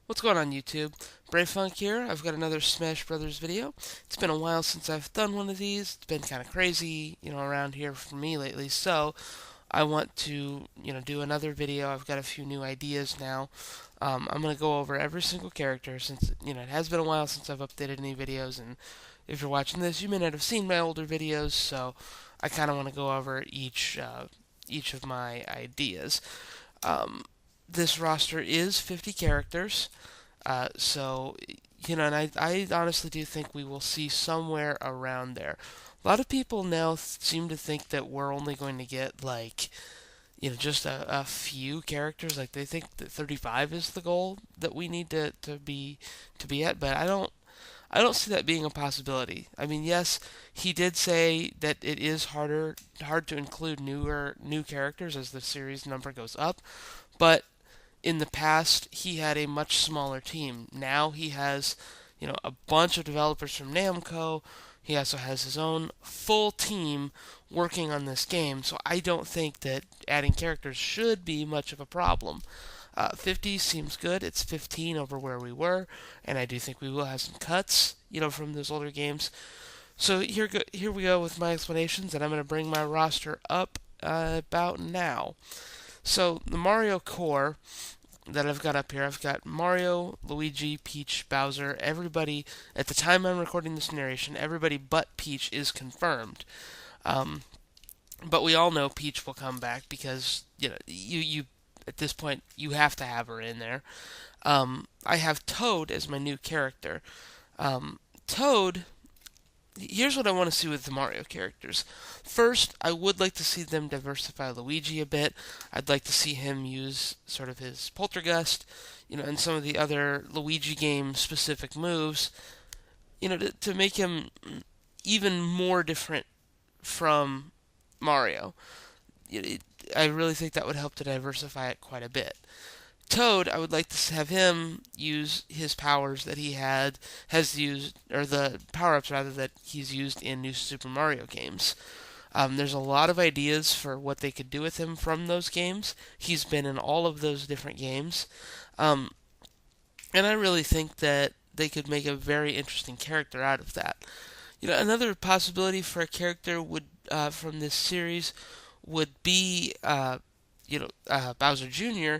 What's going on YouTube? Breyfunk here. I've got another Smash Brothers video. It's been a while since I've done one of these. It's been kind of crazy, around here for me lately. So I want to, do another video. I've got a few new ideas now. I'm going to go over every single character since, it has been a while since I've updated any videos. And if you're watching this, you may not have seen my older videos. So I kind of want to go over each of my ideas. Um, this roster is 50 characters. So, and I honestly do think we will see somewhere around there. A lot of people now seem to think that we're only going to get like, just a few characters. Like they think that 35 is the goal that we need to be at, but I don't see that being a possibility. I mean, yes, he did say that it is hard to include new characters as the series number goes up, but in the past he had a much smaller team. Now he has, a bunch of developers from Namco. He also has his own full team working on this game, so I don't think that adding characters should be much of a problem. 50 seems good. It's 15 over where we were, and I do think we will have some cuts, from those older games. So here we go with my explanations, and I'm going to bring my roster up about now. So the Mario core that I've got up here, I've got Mario, Luigi, Peach, Bowser, everybody. At the time I'm recording this narration, everybody but Peach is confirmed. Um, but we all know Peach will come back because you at this point you have to have her in there. I have Toad as my new character. Toad. Here's what I want to see with the Mario characters. First, I would like to see them diversify Luigi a bit. I'd like to see him use sort of his poltergust, and some of the other Luigi game specific moves, to make him even more different from Mario. I really think that would help to diversify it quite a bit. Toad, I would like to have him use his powers that he has used, or the power-ups rather that he's used in New Super Mario games. There's a lot of ideas for what they could do with him from those games. He's been in all of those different games, um, and I really think that they could make a very interesting character out of that. Another possibility for a character would from this series would be Bowser Jr.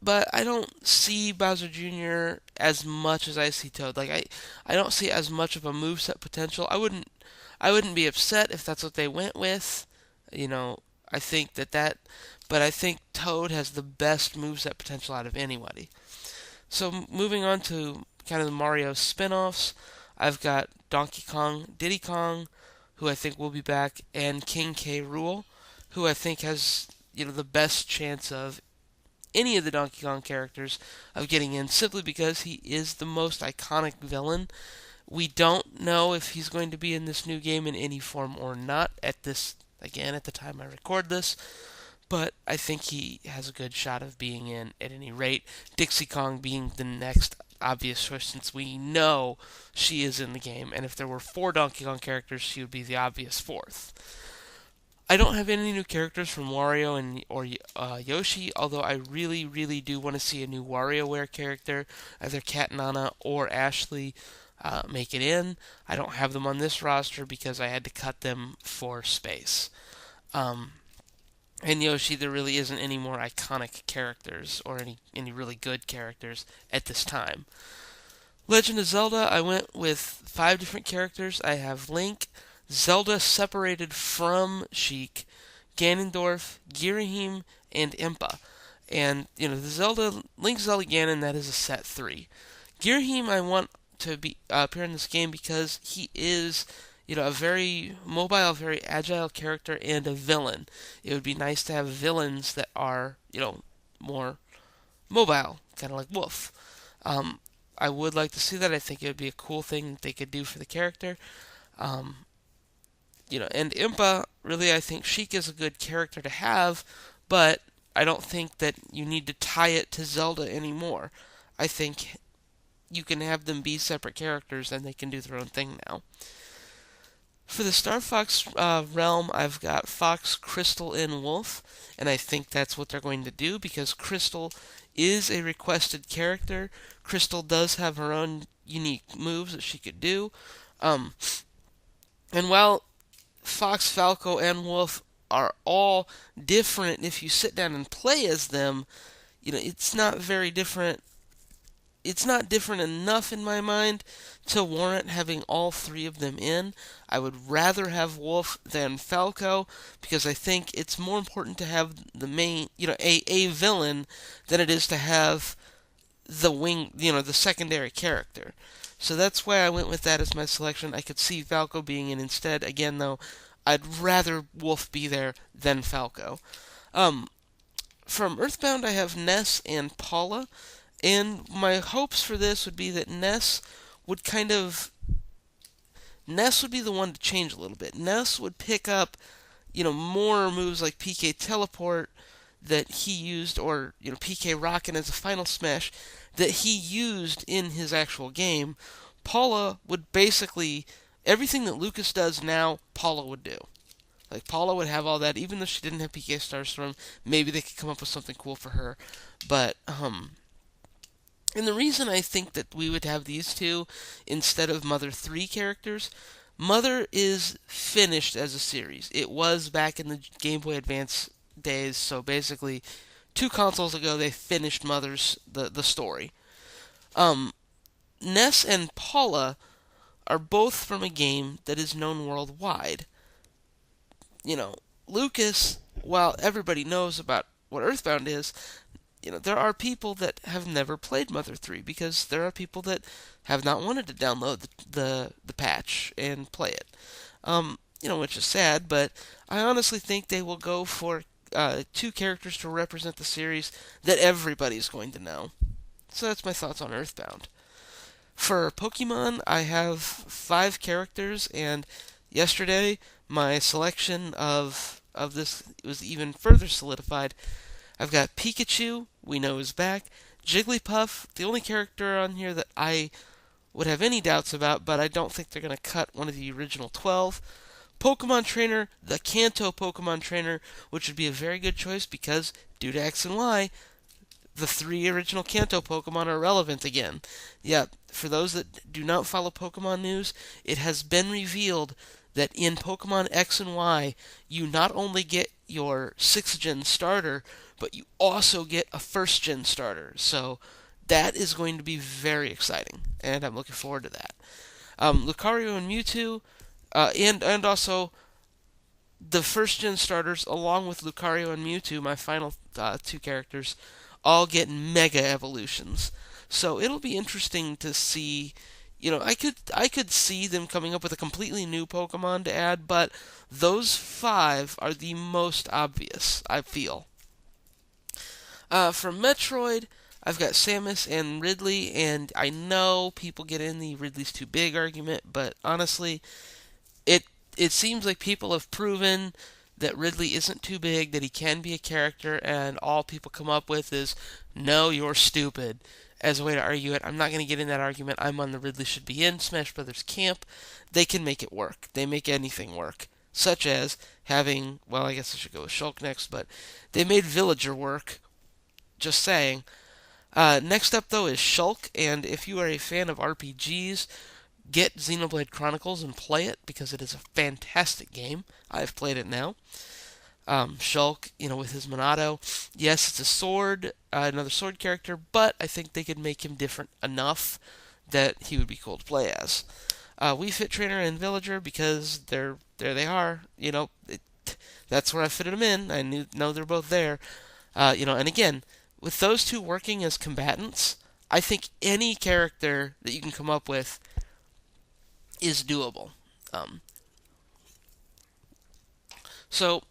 But I don't see Bowser Jr. as much as I see Toad. Like I don't see as much of a moveset potential. I wouldn't be upset if that's what they went with. You know, I think but I think Toad has the best moveset potential out of anybody. So moving on to kind of the Mario spin-offs, I've got Donkey Kong, Diddy Kong, who I think will be back, and King K. Rool, who I think has the best chance of any of the Donkey Kong characters of getting in simply because he is the most iconic villain. We don't know if he's going to be in this new game in any form or not at the time I record this, but I think he has a good shot of being in at any rate. Dixie Kong being the next obvious choice since we know she is in the game, and if there were four Donkey Kong characters, she would be the obvious fourth. I don't have any new characters from Wario or Yoshi, although I really, really do want to see a new WarioWare character, either Cat Nana or Ashley, make it in. I don't have them on this roster because I had to cut them for space. Um, and Yoshi, there really isn't any more iconic characters or any really good characters at this time. Legend of Zelda, I went with 5 different characters. I have Link, Zelda separated from Sheik, Ganondorf, Girahim, and Impa. And, the Link, Zelda, Ganon, that is a set 3. Girahim I want to be appear in this game because he is, a very mobile, very agile character and a villain. It would be nice to have villains that are, more mobile, kind of like Wolf. Um, I would like to see that. I think it would be a cool thing that they could do for the character. Um, and Impa, really, I think Sheik is a good character to have, but I don't think that you need to tie it to Zelda anymore. I think you can have them be separate characters and they can do their own thing now. For the Star Fox realm, I've got Fox, Crystal, and Wolf, and I think that's what they're going to do because Crystal is a requested character. Crystal does have her own unique moves that she could do. Um, and while Fox, Falco, and Wolf are all different, if you sit down and play as them, it's not very different. It's not different enough in my mind to warrant having all three of them in. I would rather have Wolf than Falco because I think it's more important to have the main, a villain than it is to have the secondary character. So that's why I went with that as my selection. I could see Falco being in instead. Again, though, I'd rather Wolf be there than Falco. Um, from Earthbound, I have Ness and Paula. And my hopes for this would be that would kind of Ness would be the one to change a little bit. Ness would pick up, more moves like PK Teleport that he used, or PK Rockin' as a final smash that he used in his actual game. Paula would basically everything that Lucas does now, Paula would do. Like Paula would have all that, even though she didn't have PK Starstorm. Maybe they could come up with something cool for her, but and the reason I think that we would have these two instead of Mother 3 characters, Mother is finished as a series. It was back in the Game Boy Advance days, so basically 2 consoles ago they finished Mother's the story. Ness and Paula are both from a game that is known worldwide. Lucas, while everybody knows about what Earthbound is, there are people that have never played Mother 3 because there are people that have not wanted to download the patch and play it. Which is sad, but I honestly think they will go for 2 characters to represent the series that everybody's going to know. So that's my thoughts on Earthbound. For Pokemon, I have 5 characters, and yesterday my selection of this was even further solidified. I've got Pikachu, we know is back. Jigglypuff, the only character on here that I would have any doubts about, but I don't think they're going to cut one of the original 12. Pokemon Trainer, the Kanto Pokemon Trainer, which would be a very good choice because, due to X and Y, the 3 original Kanto Pokemon are relevant again. Yeah, for those that do not follow Pokemon news, it has been revealed that in Pokemon X and Y, you not only get your 6th gen starter, but you also get a 1st gen starter. So that is going to be very exciting, and I'm looking forward to that. Lucario and Mewtwo, and also the 1st gen starters, along with Lucario and Mewtwo, my final 2 characters, all get mega evolutions. So it'll be interesting to see. I could see them coming up with a completely new Pokemon to add, but those 5 are the most obvious, I feel. From Metroid, I've got Samus and Ridley, and I know people get in the Ridley's too big argument, but honestly, it seems like people have proven that Ridley isn't too big, that he can be a character, and all people come up with is, no, you're stupid, as a way to argue it. I'm not going to get in that argument. I'm on the Ridley should be in Smash Brothers camp. They can make it work. They make anything work. Such as having, well, I guess I should go with Shulk next, but they made Villager work. Just saying. Next up, though, is Shulk, and if you are a fan of RPGs, get Xenoblade Chronicles and play it, because it is a fantastic game. I've played it now. Shulk, with his Monado. Yes, it's a sword, another sword character, but I think they could make him different enough that he would be cool to play as. Wii Fit Trainer and Villager, because there they are. That's where I fitted them in. I know they're both there. And again, with those 2 working as combatants, I think any character that you can come up with is doable. So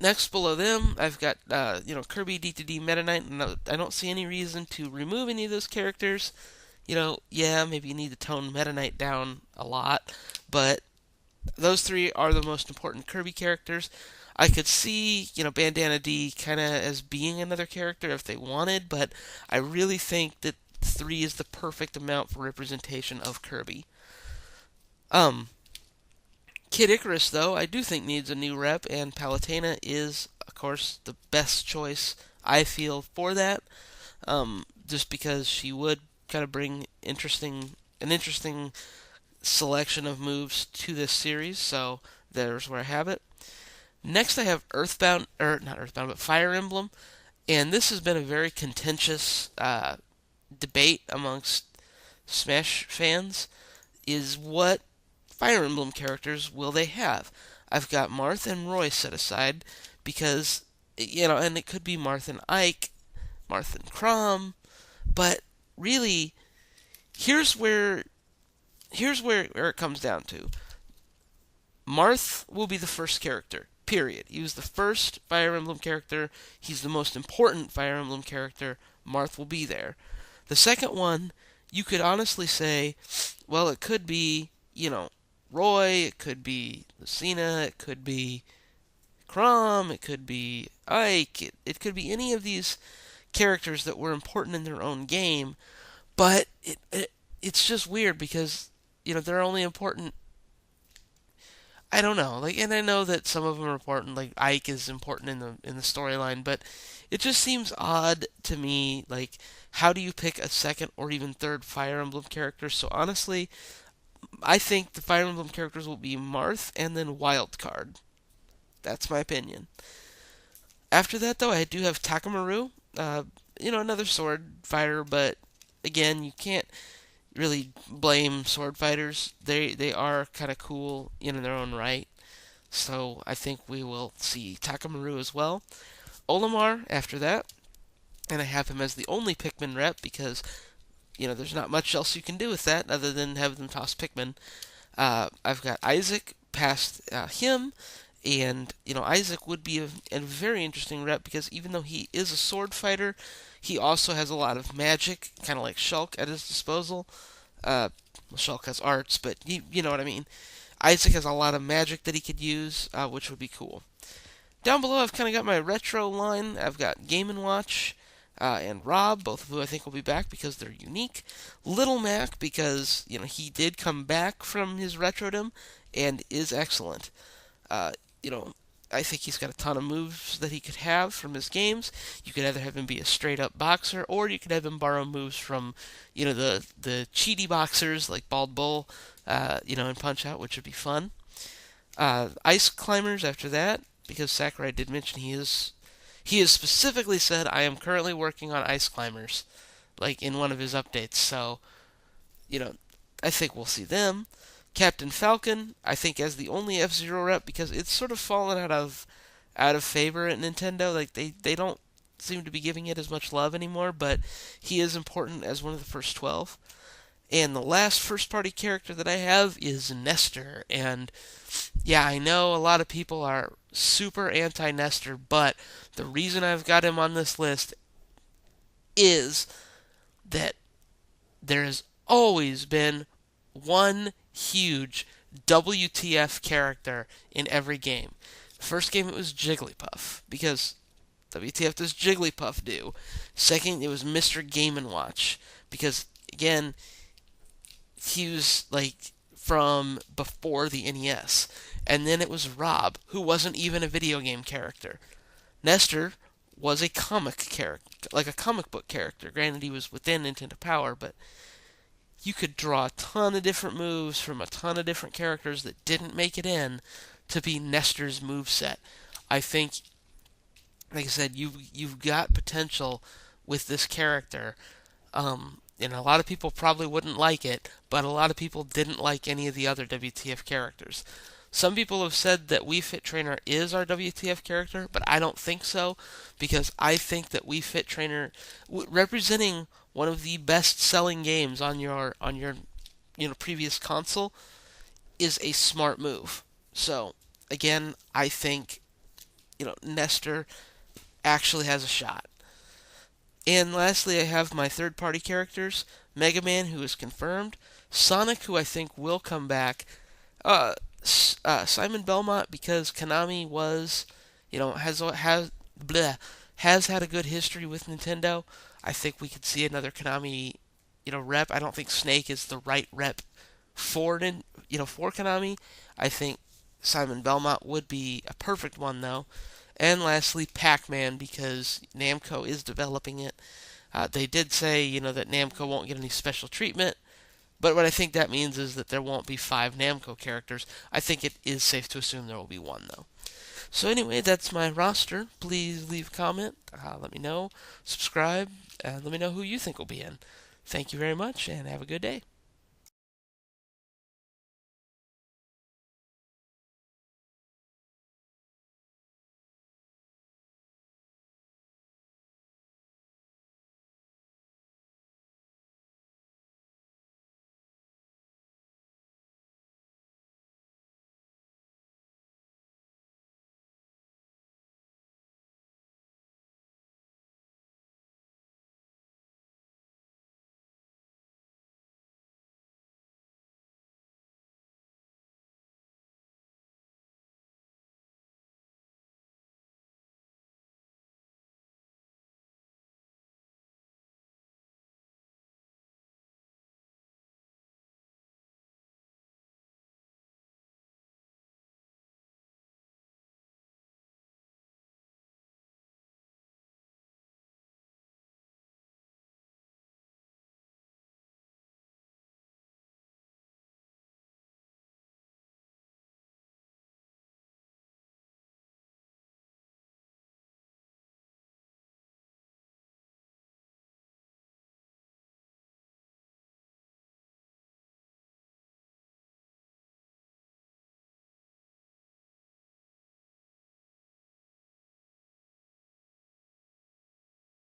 next below them, I've got Kirby, D2D, Meta Knight, and I don't see any reason to remove any of those characters. Yeah, maybe you need to tone Meta Knight down a lot, but those 3 are the most important Kirby characters. I could see, Bandana D kind of as being another character if they wanted, but I really think that 3 is the perfect amount for representation of Kirby. Kid Icarus, though, I do think needs a new rep, and Palutena is, of course, the best choice, I feel, for that. just because she would kind of bring an interesting selection of moves to this series. So there's where I have it. Next, I have Earthbound, or not Earthbound, but Fire Emblem, and this has been a very contentious debate amongst Smash fans. Is what Fire Emblem characters will they have? I've got Marth and Roy set aside because, and it could be Marth and Ike, Marth and Chrom, but really, here's where it comes down to. Marth will be the first character. Period. He was the first Fire Emblem character. He's the most important Fire Emblem character. Marth will be there. The second one, you could honestly say, well, it could be, Roy, it could be Lucina, it could be Chrom, it could be Ike, it could be any of these characters that were important in their own game, but it's just weird because, they're only important. I don't know, and I know that some of them are important, like Ike is important in the storyline, but it just seems odd to me, how do you pick a second or even third Fire Emblem character? So honestly, I think the Fire Emblem characters will be Marth and then Wildcard. That's my opinion. After that, though, I do have Takamaru, another sword fighter, but again, you can't really blame sword fighters. They are kind of cool in their own right. So I think we will see Takamaru as well. Olimar after that, and I have him as the only Pikmin rep because there's not much else you can do with that other than have them toss Pikmin. I've got Isaac past him, and Isaac would be a very interesting rep because even though he is a sword fighter, he also has a lot of magic, kind of like Shulk, at his disposal. Shulk has arts, but you know what I mean. Isaac has a lot of magic that he could use, which would be cool. Down below, I've kind of got my retro line. I've got Game & Watch and Rob, both of who I think will be back because they're unique. Little Mac, because he did come back from his retrodom and is excellent. Uh, you know, I think he's got a ton of moves that he could have from his games. You could either have him be a straight up boxer, or you could have him borrow moves from, the cheaty boxers like Bald Bull, and Punch Out, which would be fun. Ice Climbers after that, because Sakurai did mention he has specifically said, I am currently working on Ice Climbers, in one of his updates. So, I think we'll see them. Captain Falcon, I think as the only F-Zero rep because it's sort of fallen out of favor at Nintendo. They don't seem to be giving it as much love anymore, but he is important as one of the first 12. And the last first party character that I have is Nestor. And yeah, I know a lot of people are super anti Nestor, but the reason I've got him on this list is that there has always been one huge WTF character in every game. The first game it was Jigglypuff, because WTF does Jigglypuff do? Second, it was Mr. Game & Watch, because, again, he was, from before the NES. And then it was Rob, who wasn't even a video game character. Nestor was a comic character, like a comic book character. Granted, he was within Nintendo Power, but you could draw a ton of different moves from a ton of different characters that didn't make it in to be Nestor's moveset. I think, like I said, you've got potential with this character. And a lot of people probably wouldn't like it, but a lot of people didn't like any of the other WTF characters. Some people have said that Wii Fit Trainer is our WTF character, but I don't think so, because I think that Wii Fit Trainer, representing one of the best-selling games on your previous console, is a smart move. So again, I think Nestor actually has a shot. And lastly, I have my third-party characters: Mega Man, who is confirmed; Sonic, who I think will come back; Simon Belmont, because Konami has had a good history with Nintendo. I think we could see another Konami, rep. I don't think Snake is the right rep for Konami. I think Simon Belmont would be a perfect one, though. And lastly, Pac-Man, because Namco is developing it. They did say, that Namco won't get any special treatment, but what I think that means is that there won't be 5 Namco characters. I think it is safe to assume there will be 1, though. So anyway, that's my roster. Please leave a comment. Let me know. Subscribe. And let me know who you think will be in. Thank you very much, and have a good day.